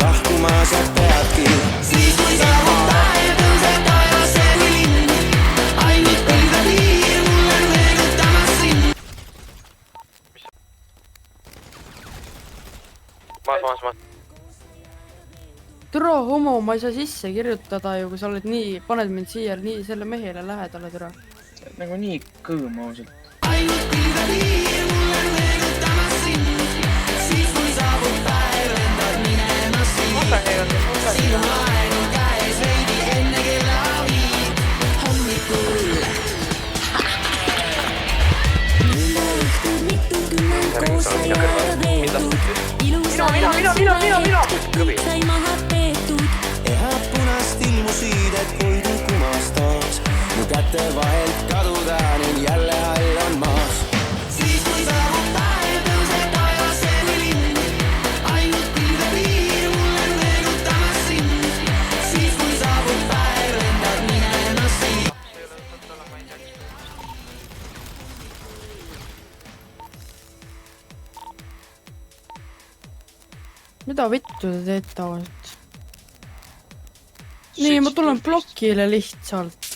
lahkuma sa peadki. Siis kui saabub päev, tõuseb taevasse kui linn. Ainult pilved hiir mulle meenutamas sind. Maas. Türa homo, ma ei saa sisse kirjutada ju, kui sa oled nii, paned mind siia nii selle mehele lähedale, türa. Nagu nii kõõm ausalt. Ainult pilved hiir mulle meenutamas sind. Siis kui saabub päev, lendad minema siin. Sinu aeg on käes veidi enne kella 5 hommikul. Mille õhtud mitukümmend koos sai ära veetud. Ilusa hetk sai maha peetud. Ehab punast ilmusid, et koidu kumastaks. Mu käte vahelt kaduda, nüüd jälle all on maas. Siis kui saabub päev, tõuseb taevasse kui linn. Ainult pilved hiir mulle meenutamas sind. Siis kui saabub päev, lendad minema siin. Mida vittu te teete tavaliselt? Nii, ma tulen blokile lihtsalt.